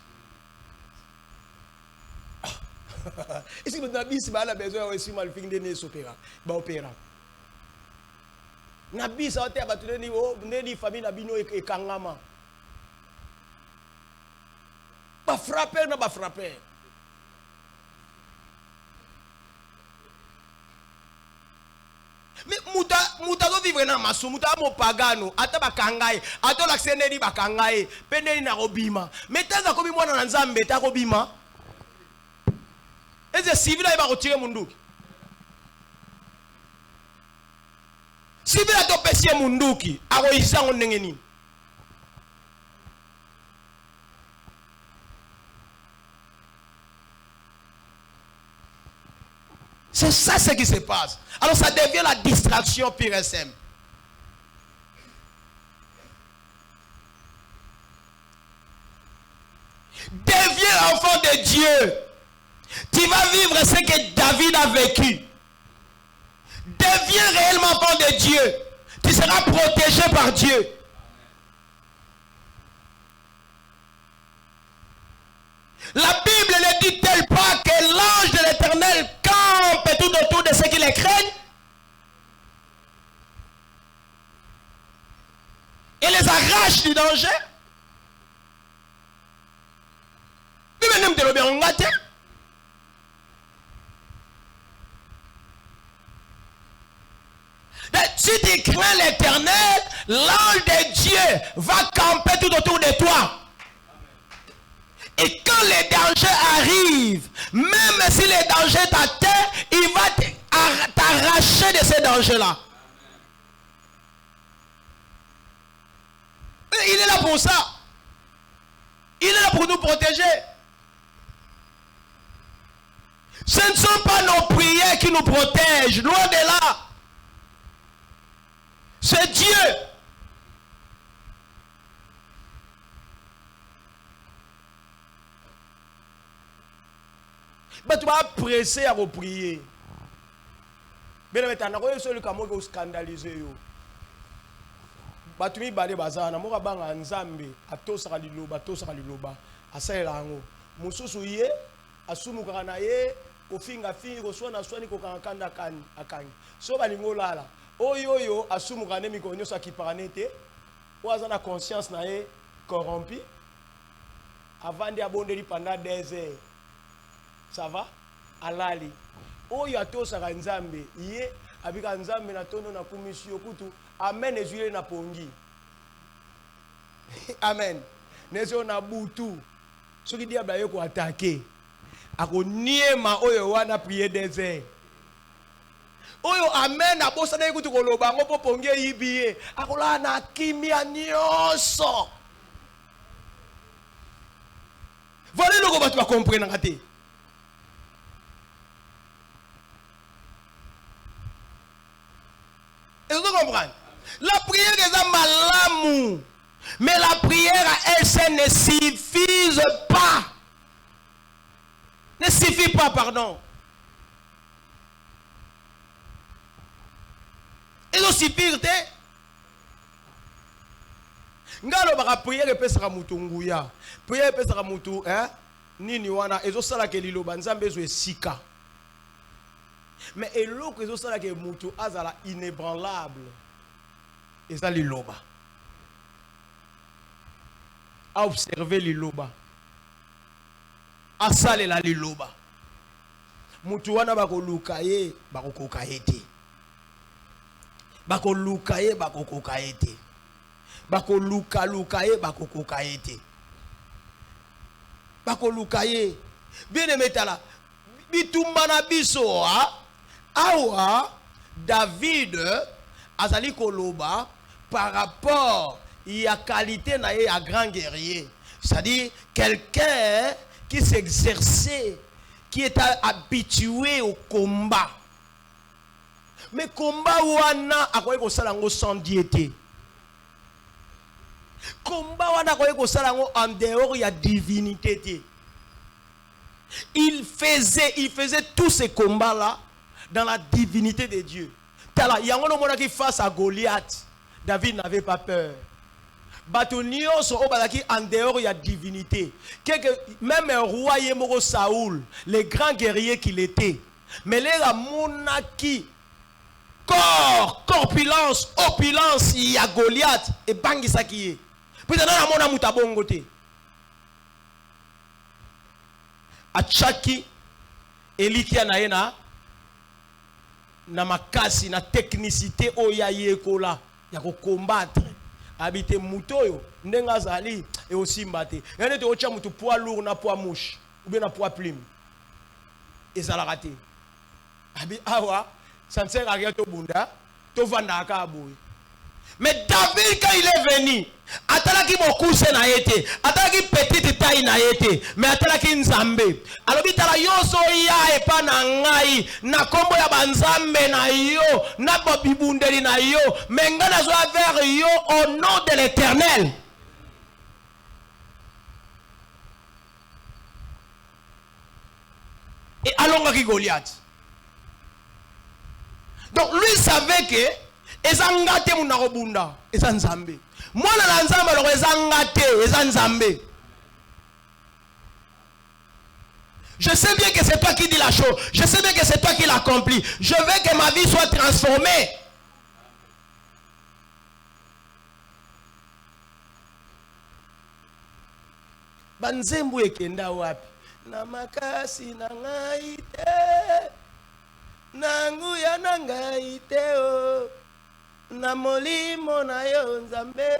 Et si vous avez besoin d'un esprit maléfique, ils vont opérer. Nabisa ote abatuni o ndeni famille na bino ekangama. Ba frapper na ba frapper. Mais muta do vivre na masu muta mo pagano ata bakangaye ata lakseneli bakangaye pendeli na robima mais tanga ko bimwana na nzambe ta ko bima eze civila ba retirer munduki civila to pesie munduki ako isango ndenge nini. C'est ça ce qui se passe. Alors ça devient la distraction pure et simple. Deviens enfant de Dieu. Tu vas vivre ce que David a vécu. Deviens réellement enfant de Dieu. Tu seras protégé par Dieu. La Bible ne dit-elle pas que l'ange de l'Éternel campe tout autour de ceux qui les craignent et les arrache du danger? Si tu crains l'Éternel, l'ange de Dieu va camper tout autour de toi. Et quand les dangers arrivent, même si les dangers t'atteignent, il va t'arracher de ces dangers-là. Il est là pour ça. Il est là pour nous protéger. Ce ne sont pas nos prières qui nous protègent, loin de là. C'est Dieu. Mais tu vas presser à reprier. Mais maintenant, tu vas te scandaliser. Batumi bade bazana moka banga nzambe atosaka liloba asayela ngo mususu ye asumuka na ye kofinga fingi koswana swani kokanga akangi so balingo lala oyo asumuka ne mikonyo sa kiparanete oaza na conscience na ye corrompu avant de abondeli pendant 2 heures. Ça va alali oyo atosaka nzambe ye abika nzambe na tono na kumisi okutu amen ezwile na pongi amen nezo na butu soki diable aye ko attaquer akoniema oyo wana prier 2 heures oyo amen abosana ekutu koloba ngo popongi yibiye akola na kimia nyonso. Voilà loko batu ba comprendre ngate. Est-ce que vous comprenez? La prière est un malamou. Mais la prière à elle seule ne suffit pas. Ne suffit pas, pardon. Et aussi pire, ngalo baka prière epesaka mutu nguya. Prière epesaka mutu, nini wana ezo sala ke liloba nzambe ezo esika. Mais eloko ezo sala ke mutu azala inébranlable. Eza liloba. A observer liloba. A sale la liloba. Mutu wana bako lukaye bako kokaete. Bako lukaye bako kokaete. Bako lukaye bako kokaete. Bako lukaye. Bien aimé tala. Bitumana biso awa David azali koloba par rapport à qualité na ye à grand guerrier, c'est-à-dire quelqu'un qui s'exerçait, qui est habitué au combat. Mais combat wana akoye ko salango sans diété. Combat wana akoye ko salango en dehors ya divinité. Il faisait tous ces combats-là dans la divinité de Dieu. Il y a un homme qui face à Goliath. David n'avait pas peur. Batonio sont en dehors de la divinité. Même un roi Yemoro Saoul, les grands guerriers qu'il était. Mais les monaki corpulence, opulence, il y a Goliath et bangi ça qui est. Puis dans la mona mutabongo te. Achaki elikia na yena na makasi na technicité oya yekola ya ko combattre habiter mutoyo ndenga zali et aussi mbate. Yane te ocha mutu poids lourd na poids mouche ou bien na poids plume. Et ça l'a raté. Abi awa ça ne sert à rien to bunda to vanda ka aboui. Mais David, quand il est venu, atalaki beaucoup na été, atalaki petite taille na été, mais atalaki nzambe. Alors il tala yoso ya e pa na ngai, na kombo ya banzambe na yo, na bobibundeli na yo, mais ngana zo vers yo au nom de l'Éternel. Et allons qui Goliath. Donc lui savait que ezangate munarobunda ezanzambe mwana na nzamba lo ezangate ezanzambe. Je sais bien que c'est toi qui dis la chose, je sais bien que c'est toi qui l'accomplis, je veux que ma vie soit transformée. Banzembu ekenda wapi na makasi na ngai te nangu ya na ngai te o na molimo na yo nzambe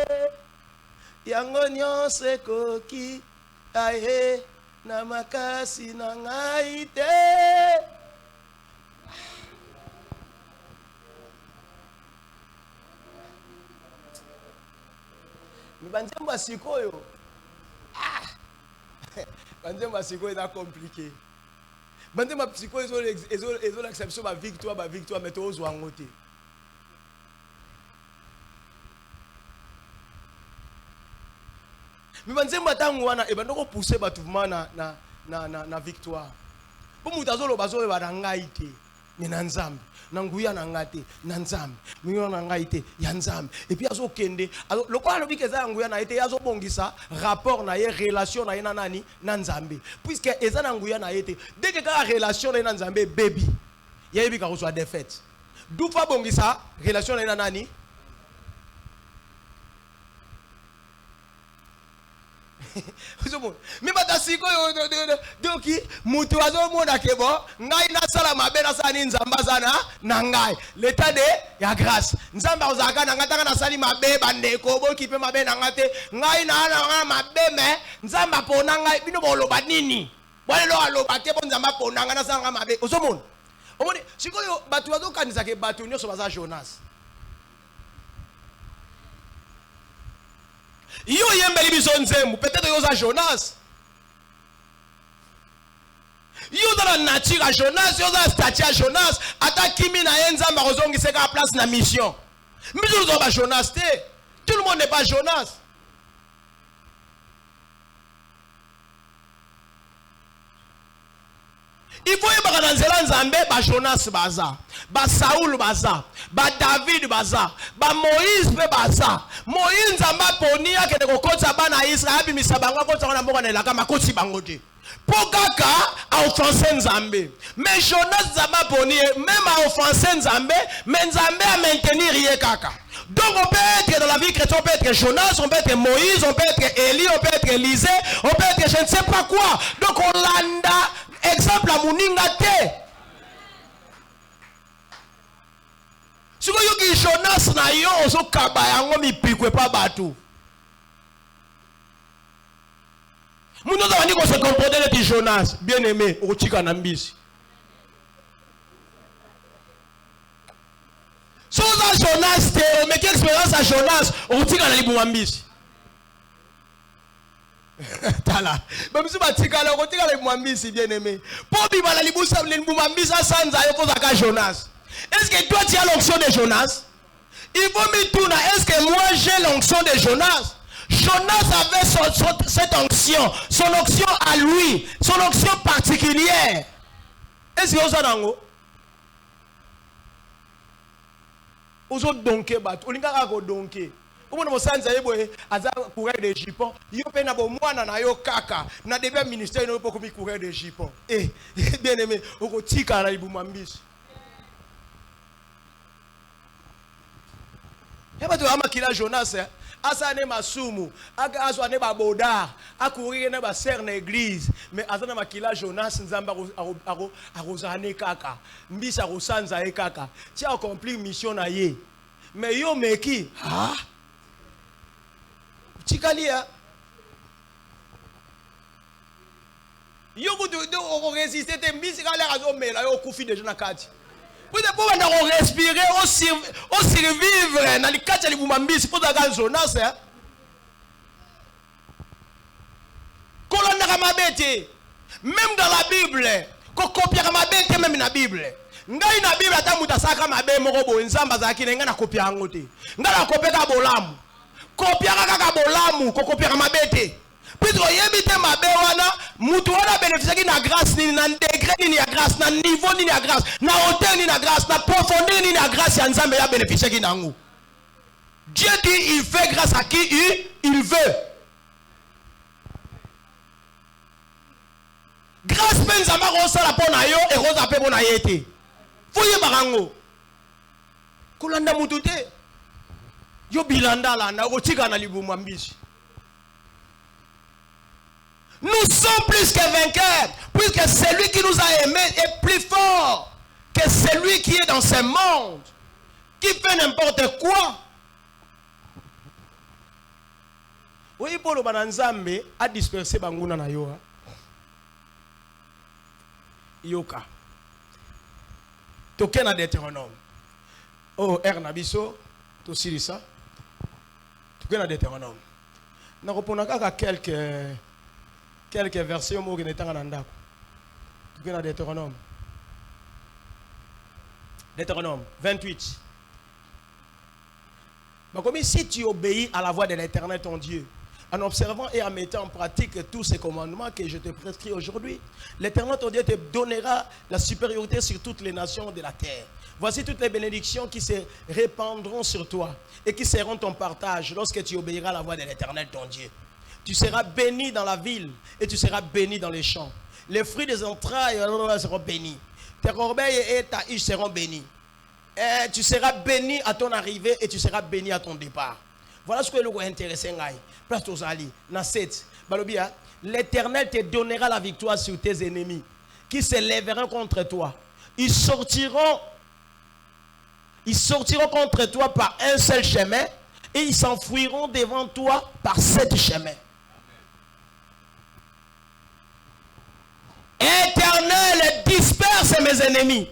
yango nyonso ekoki aye na makasi na ngai te. Banzembu asikoyo banzembu asikoyo na compliqué. Banzembu asikoyo ezo l'acception ba victoire mais to ozwa ngote. Mais banzembu atangu wana e bandoko pousser batuvuma na victoire. Pour mutazolo bazolo ba ngai te ni na nzambe. Nanguya na ngate na nzambe minyo na ngaite ya nzambe et puis azo kende le quoi lobi keza nguya na ite azo bongisa rapport na ye relation na ye na nani na nzambe puisque eza na nguya na ite dès que ka relation na nzambe baby yebi ka reçoit défaite d'où fa bongisa relation na nani. Mais batasiko donc mutu azo mona kebo ngai na sala mabe na sani nzamba sana na ngai l'état de ya grâce nzamba ozaka na ngataka na sali mabe bandeko bo kipe mabe na ngate ngai na mabe me nzamba pona ngai bino boloba nini bwana lo aloba te bo nzamba pona ngana sanga mabe ozomona omoni sikoyo batu azo kanisa ke batu nyoso baza Jonas. Yo yembeli biso nzembu peut-être yo za Jonas. Yo dans la nature à Jonas, yo za statut à Jonas, ata kimi na enzamba kozongisa ka place na mission. Mizo zo ba Jonas te. Tout le monde n'est pas Jonas. Il faut y avoir dans Nzambe ba Jonas baza, ba Saoul baza, ba David baza, ba Moïse be baza. Moïse Nzamba poni ya kende kokotsa bana Israël bi misabanga kotsa na mboka na elaka makotsi bango te. Pokaka a offensé Nzambe. Mais Jonas Nzamba poni même a offensé Nzambe, mais Nzambe a maintenir ye kaka. Donc on peut être dans la vie chrétienne, on peut être Jonas, on peut être Moïse, on peut être Élie, on peut être Élisée, on peut être je ne sais pas quoi. Donc on landa exemple à Mouninga te. Si vous avez Jonas na yo ozo kabayango mi pikwe pa batu. Mouno za wani ko se comporter de Jonas, bien aimé, o chika na mbisi. So za Jonas te, mais quelle expérience à Jonas, o chika na libumambisi. Tala. Même si batika la kotika la libumambisi bien aimé. Po bi bala libusa libumambisi sanza yo ko za Jonas. Est-ce que toi tu as l'onction de Jonas? Il faut me tourner. Est-ce que moi j'ai l'onction de Jonas? Jonas avait cette onction, son onction à lui, son onction particulière. Est-ce que vous avez l'onction? Vous avez donké, vous avez donké. Vous avez donké, vous avez coureur de jupon. Vous avez kaka. Vous avez un ministère, vous avez coureur de jupon. Eh, bien aimé, vous avez tika la libumambis. Il y a pas de Jonas. Asane masumu, asane baboda, akourir na ba serre na église, mais asane makila Jonas nzamba arozane kaka, mbisa rosanza e kaka. Tu as accompli mission na ye. Mais yo meki, ah? Tikalia. Yo go résister te mbisi kala azo mela yo kufi déjà na kati. Vous devez pouvoir respirer, on survivre dans les quatre de Boumambis, pour la Jonas. Même dans la Bible, qu'on copie ma bête, même dans la Bible. Ngai na Bible ata muta saka mabe moko bo nzamba zaki nga na copie angote. Nga na copie ka bolamu. Copie ka bolamu, ko copie ma bête. Puisque yebite mabe wana mutu wana bénéficier na grâce ni na degré ni na grâce na niveau ni na grâce na hauteur ni na grâce na profondeur ni na grâce ya nzambe ya bénéficier ki nangu. Dieu dit il fait grâce à qui il veut. Grâce pe nzamba ko sala pona yo e ko zape pona yete. Foye barango. Kolanda mutu te. Yo bilanda la na ko tika na libumu ambisi. Nous sommes plus que vainqueurs, puisque celui qui nous a aimés est plus fort que celui qui est dans ce monde, qui fait n'importe quoi. Oui, pour le Bananzambe a dispersé Banguna na yo. Yoka. Token a Deutéronome. Oh, Ernabiso, to Sirisa. Token a Deutéronome. N'a reponaka quelques versions qui n'étaient pas dans le Deutéronome. Deutéronome 28. Mais comme si tu obéis à la voix de l'Éternel ton Dieu, en observant et en mettant en pratique tous ces commandements que je te prescris aujourd'hui, l'Éternel ton Dieu te donnera la supériorité sur toutes les nations de la terre. Voici toutes les bénédictions qui se répandront sur toi et qui seront ton partage lorsque tu obéiras à la voix de l'Éternel ton Dieu. Tu seras béni dans la ville et tu seras béni dans les champs. Les fruits des entrailles seront bénis. Tes corbeilles et ta huche seront bénis. Et tu seras béni à ton arrivée et tu seras béni à ton départ. Voilà ce que nous intéressons. Place aux alliés. Dans 7. L'Éternel te donnera la victoire sur tes ennemis qui se lèveront contre toi. Ils sortiront contre toi par un seul chemin et ils s'enfuiront devant toi par 7 chemins. Éternel, disperse mes ennemis.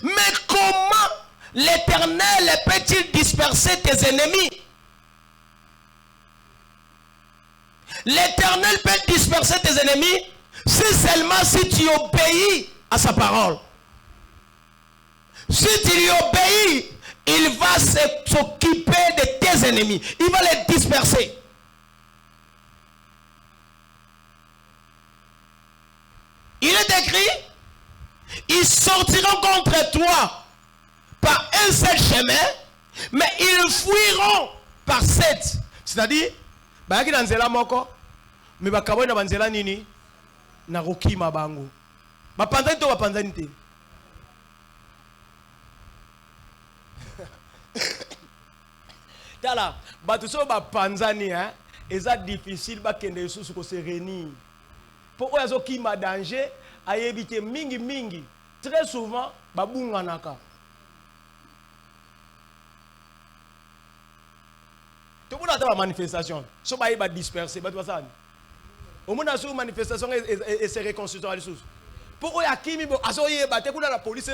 Mais comment l'Éternel peut-il disperser tes ennemis? L'Éternel peut disperser tes ennemis si seulement si tu obéis à sa parole. Si tu lui obéis, il va s'occuper de tes ennemis. Il va les disperser. Il est écrit, ils sortiront contre toi par un seul chemin, mais ils fuiront par 7. C'est-à-dire, bayaki na nzela moko, mais bakaboi na banzela nini na rokima bango. Bapanzani to bapanzani te. Tala, batu so bapanzani eza difficile bakende susu ko se réunir. Pour eux, qui m'a danger, à éviter mingi. Très souvent, babunganaka. Tout le monde a une manifestation. Si on va disperser, au moins, une manifestation et se reconstruire à l'issue. Pour eux, Akimi, Azoye, la police,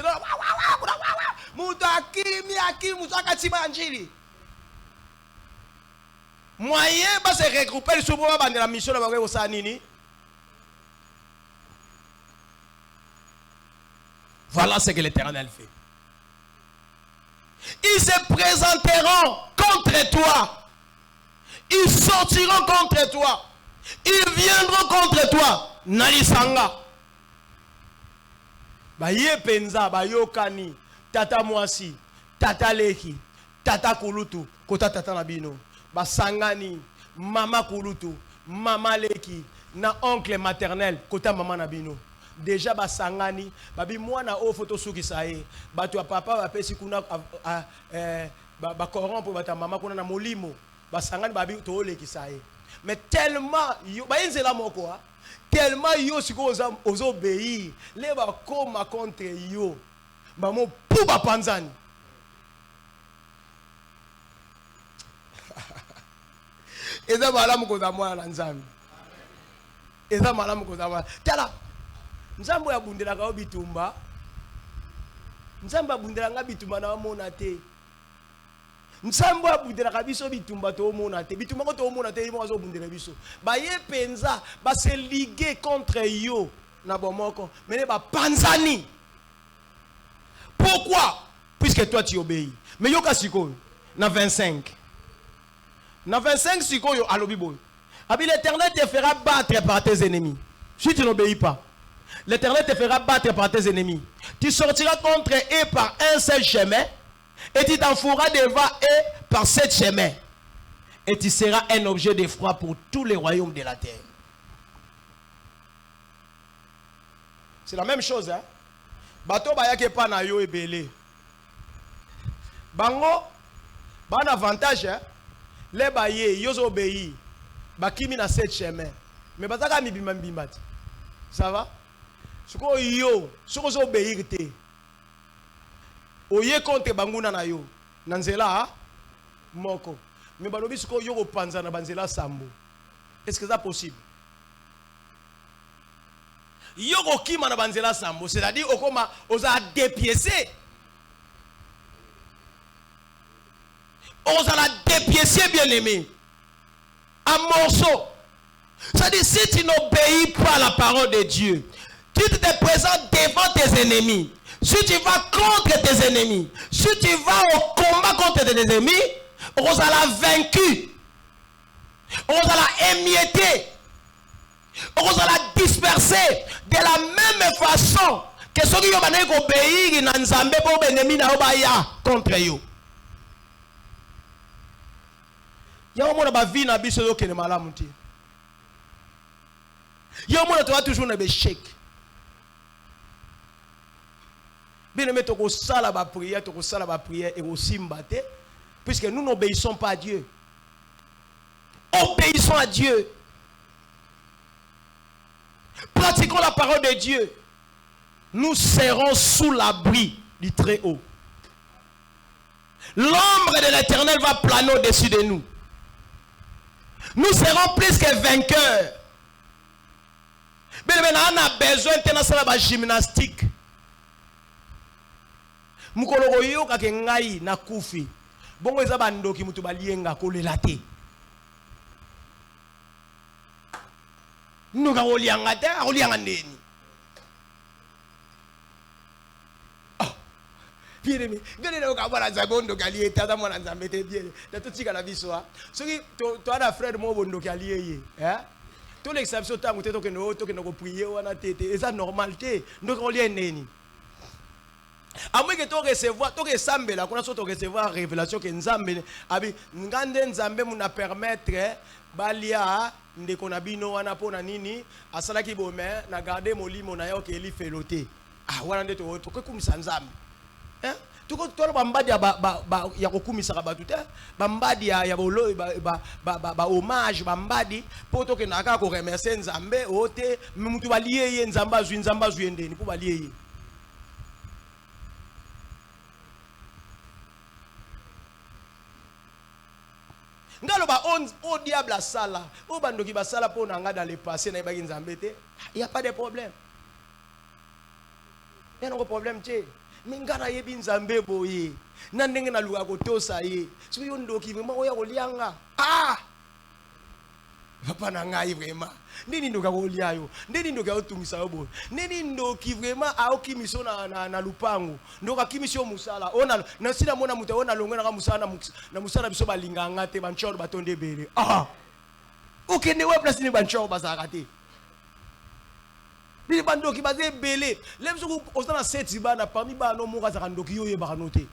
moyen va se regrouper sur la mission de Sanini. Voilà ce que l'Éternel fait. Ils se présenteront contre toi. Ils sortiront contre toi. Ils viendront contre toi. Nalisanga. Baye penza, bayokani, tata mwasi, tata leki, tata kulutu, kota tata nabino. Basangani, mama kulutu, mama leki, na oncle maternel, kota mama nabino. Déjà basangani babi mwana o photo suki sae batu papa bapesi kuna ba corrompre ba ta maman kuna na molimo ba sangani ba bi to le kisaye mais tellement yo ba yenzela moko tellement yo siko aux obéir les ba koma contre yo ba mo pou ba panzani eza malamu koza mwana na nzambe eza malamu koza mwana tala nzambe ya bundela ka bitumba nzambe abundela nga bitumba na mona te nzambe abundela ka biso bitumba to mona te bitumba ko to mona te mo zo bundela biso ba ye penza ba se liguer contre yo na bomoko mais ba panzani pourquoi puisque toi tu obéis mais yo ka siko na 25 sikoyo alobi boy abi l'Éternel te fera battre par tes ennemis si tu n'obéis pas. L'Éternel te fera battre par tes ennemis. Tu sortiras contre eux par un seul chemin et tu t'enfuiras devant eux par 7 chemins. Et tu seras un objet d'effroi pour tous les royaumes de la terre. C'est la même chose, hein? Bato bayake pa na yo ebele. Bango, ban avantage, hein? Les baye, yo zo obéi. Bakimi na 7 chemins. Mais bazaka mi bimba bimbati. Ça va? Soko yo, soko zo obéir te. Oye contre banguna na yo. Nanzela moko. Mais balobi soko yo ko panza na banzela sambo. Est-ce que c'est possible? Yo ko kima na banzela sambo, c'est-à-dire okoma oza dépiécer. Oza la dépiécer bien-aimé. En morceaux. C'est-à-dire si tu n'obéis pas à la parole de Dieu, tu te présentes devant tes ennemis. Si tu vas contre tes ennemis, si tu vas au combat contre tes ennemis, on va la vaincu, on va la émietter, on va la disperser de la même façon que ceux qui ont obéi à Nzambe pour l'ennemi contre eux. Il y a un moment où la vie n'a pas de malamu. Il y a un moment où tu as toujours un échec. Bien aimé, tu as la prière et aussi mbaté, puisque nous n'obéissons pas à Dieu. Obéissons à Dieu. Pratiquons la parole de Dieu. Nous serons sous l'abri du Très-Haut. L'ombre de l'Éternel va planer au-dessus de nous. Nous serons plus que vainqueurs. Mais on a besoin de la gymnastique. Mukolo yo ka ngai na kufi. Bongo eza bandoki mutu balienga kolela te. Nuka olianga te, olianga ndeni. Oh. Bien aimé, bien aimé ka bana zabondo kalié tata mwana nzambe te bien. Da totika na biso ha. Soki to ana frère mo bondo kalié ye, hein? Tout l'exception tango te to ke no prier wana tete, eza normalité. Ndoka olie ndeni. À moins que tu recevoir, tu ressembles là, qu'on a surtout recevoir révélation que Nzambe, abi, ngande Nzambe muna permettre, balia, ndekonabino wana pona nini, asala ki bome, na garder molimo na yo ke li felote. Ah, wana ndeto to ko kumisa Nzambe. Hein? Tu ko to bambadi ya ko kumisa ka batute, bambadi ya bolo ba hommage bambadi, poto ke naka ko remercier Nzambe, ote, mutu baliye ye Nzamba zwi ndeni pour baliye ye. Ngalo ba on diable sala o bandoki ba sala po na nga dans le passé na ba Nzambe te, il y a pas de problème. Il y a un problème tché. Mingana yebi Nzambe boye. Na ndenge na luka ko tosa ye. So yo ndoki vraiment oya ko lianga. Ah! Papa na ngai vraiment. Nini ndoka ko liayo. Nini ndoka ko tumisa yo boye. Nini ndoki vraiment aoki miso na lupango. Ndoka kimisio musala. Ona na sina mona muta ona longona ka musala na musala biso balinganga te banchoro batonde bele. Ah! Okende we place ni banchoro bazaka te. Ni bandoki baze bele. Lemso ko osana seti bana parmi bana mo ka zaka ndoki yo ye ba noter.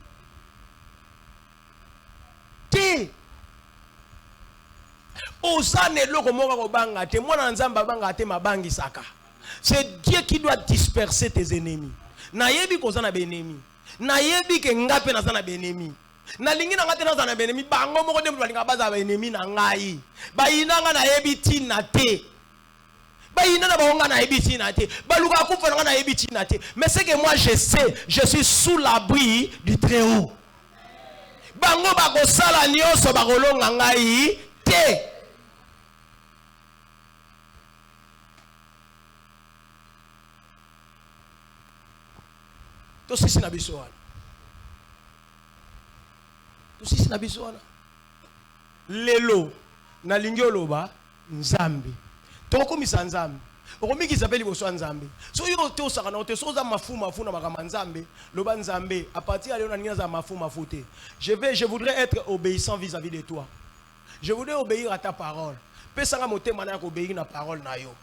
Ti osane loko moka ko banga te mwana nzamba banga te mabangi saka. C'est Dieu qui doit disperser tes ennemis. Na yebi ko zana benemi. Na yebi ke ngape na zana benemi. na lingi na ngate na za na ennemi bango moko nde balinga baza ba ennemi na ngai bayinanga na yebiti na te bayina na bango na yebiti na te baluka kufa na yebiti na te mais c'est que moi je sais je suis sous l'abri du très haut bango bakosala nyonso bakolonga ngai te to sisi na biso wana tosisi na biso wana lelo na lingi oloba nzambe tokomisa nzambe okomikisa pe liboso ya nzambe so yo te osaka na te so za mafu na makama nzambe loba nzambe à partir ya leo na ninga za mafu te je voudrais être obéissant vis-à-vis de toi je voudrais obéir à ta parole pesanga motema na obéir na parole na yo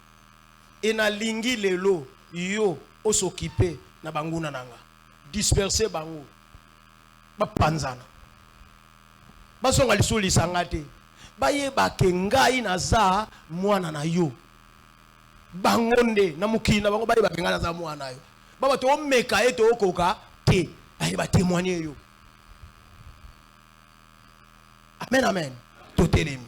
et na lingi lelo yo osoccuper na banguna nanga disperser bango bapanzana basonga lisuli sangate baye bakengai naza mwana na yo bangonde na mukina bango baye bakenga naza mwana yo baba to meka eto okoka te baye ba témoigner yo amen amen to telemi